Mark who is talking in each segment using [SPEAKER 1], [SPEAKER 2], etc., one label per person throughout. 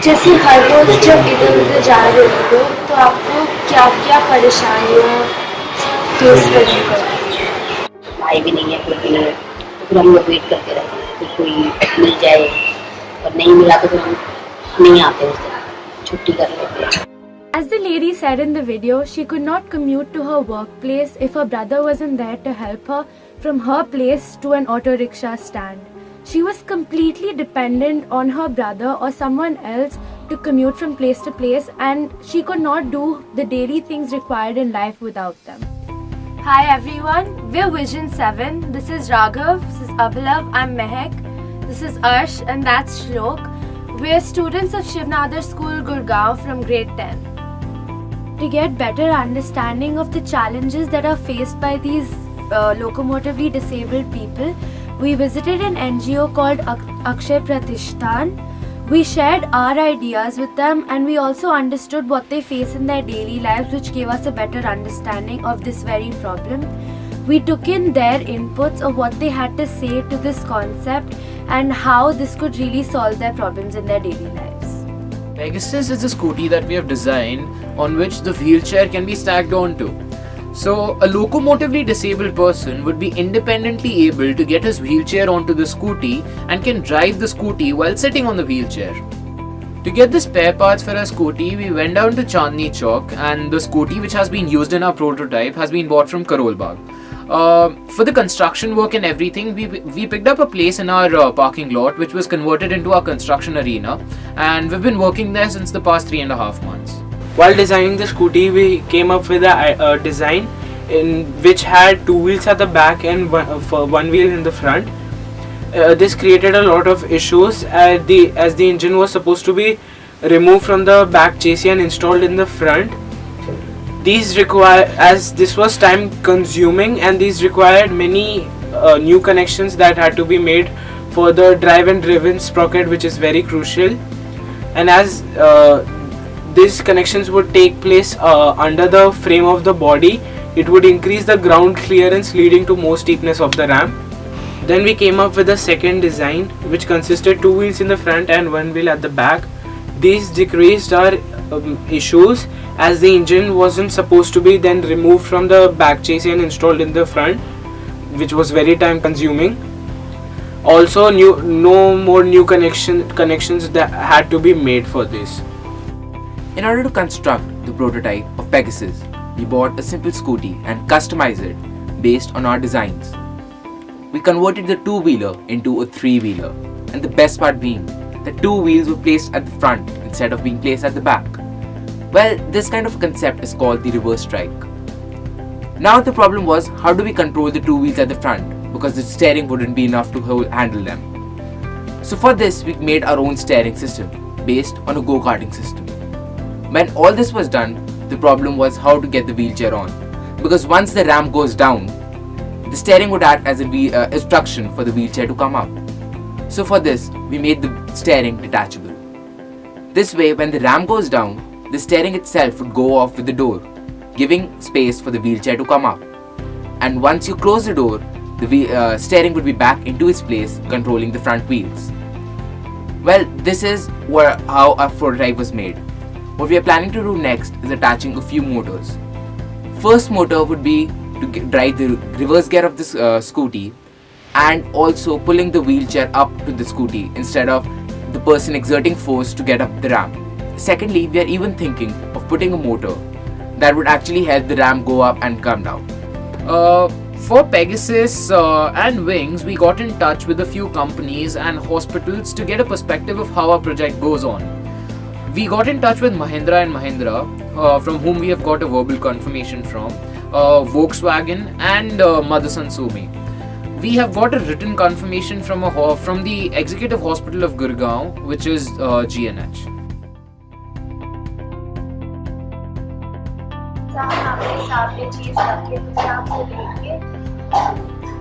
[SPEAKER 1] जैसे हर रोज़ जब इधर उधर जा रहे हो तो आपको क्या क्या परेशानियाँ फेस करनी पड़ती है?
[SPEAKER 2] भाई भी नहीं है कोई भी नहीं है, तो फिर हम लोग वेट करते रहते हैं कि कोई मिल जाए, और नहीं मिला तो फिर हम नहीं आते, उस दिन छुट्टी कर लेते हैं।
[SPEAKER 1] As the lady said in the video, she could not commute to her workplace if her brother wasn't there to help her from her place to an auto rickshaw stand. She was completely dependent on her brother or someone else to commute from place to place, and she could not do the daily things required in life without them. Hi everyone, we're Vision 7. This is Raghav, this is Abhalav, I'm Mehak, this is Arsh, and that's Shlok. We're students of Shiv Nadar School, Gurgaon from grade 10. To get better understanding of the challenges that are faced by these locomotively disabled people, we visited an NGO called Akshay Pratishthan. We shared our ideas with them, and we also understood what they face in their daily lives, which gave us a better understanding of this very problem. We took in their inputs of what they had to say to this concept and how this could really solve their problems in their daily lives.
[SPEAKER 3] Pegasus is a scooty that we have designed on which the wheelchair can be stacked onto. So, a locomotively disabled person would be independently able to get his wheelchair onto the scooty and can drive the scooty while sitting on the wheelchair. To get the spare parts for our scooty, we went down to Chandni Chowk, and the scooty which has been used in our prototype has been bought from Karol Bagh. For the construction work and everything, we picked up a place in our parking lot which was converted into our construction arena, and we've been working there since the past 3.5 months.
[SPEAKER 4] While designing the scooty, we came up with a design in which had two wheels at the back and one wheel in the front. This created a lot of issues as the engine was supposed to be removed from the back chassis and installed in the front. As this was time consuming, and these required many new connections that had to be made for the drive and driven sprocket, which is very crucial. And as these connections would take place under the frame of the body, it would increase the ground clearance, leading to more steepness of the ramp. Then we came up with a second design which consisted two wheels in the front and one wheel at the back. These decreased our issues as the engine wasn't supposed to be then removed from the back chassis and installed in the front, which was very time consuming. Also, no more new connections that had to be made for this.
[SPEAKER 5] In order to construct the prototype of Pegasus, we bought a simple scooty and customized it based on our designs. We converted the two-wheeler into a three-wheeler, and the best part being that two wheels were placed at the front instead of being placed at the back. Well, this kind of concept is called the reverse strike. Now the problem was, how do we control the two wheels at the front, because the steering wouldn't be enough to handle them. So for this, we made our own steering system based on a go-karting system. When all this was done, the problem was how to get the wheelchair on, because once the ramp goes down, the steering would act as a obstruction for the wheelchair to come up. So for this, we made the steering detachable. This way, when the ramp goes down, the steering itself would go off with the door, giving space for the wheelchair to come up. And once you close the door, the steering would be back into its place, controlling the front wheels. Well, this is how our prototype was made. What we are planning to do next is attaching a few motors. First motor would be to drive the reverse gear of this scooty, and also pulling the wheelchair up to the scooty instead of the person exerting force to get up the ramp. Secondly, we are even thinking of putting a motor that would actually help the ramp go up and come down.
[SPEAKER 3] For Pegasus and Wings, we got in touch with a few companies and hospitals to get a perspective of how our project goes on. We got in touch with Mahindra & Mahindra, from whom we have got a verbal confirmation from, Volkswagen and Motherson Sumi. We have got a written confirmation from the Executive Hospital of Gurgaon, which is GNH.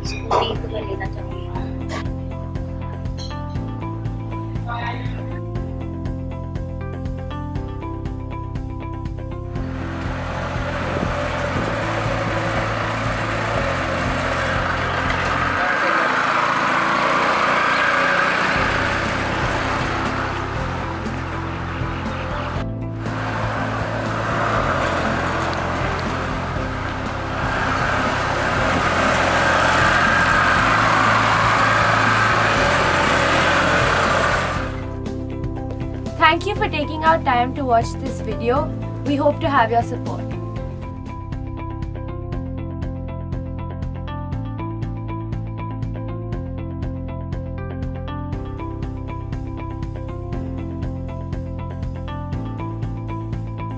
[SPEAKER 2] Scooty तो लेना चाहूँगी।
[SPEAKER 1] for taking our time to watch this video. We hope to have your support.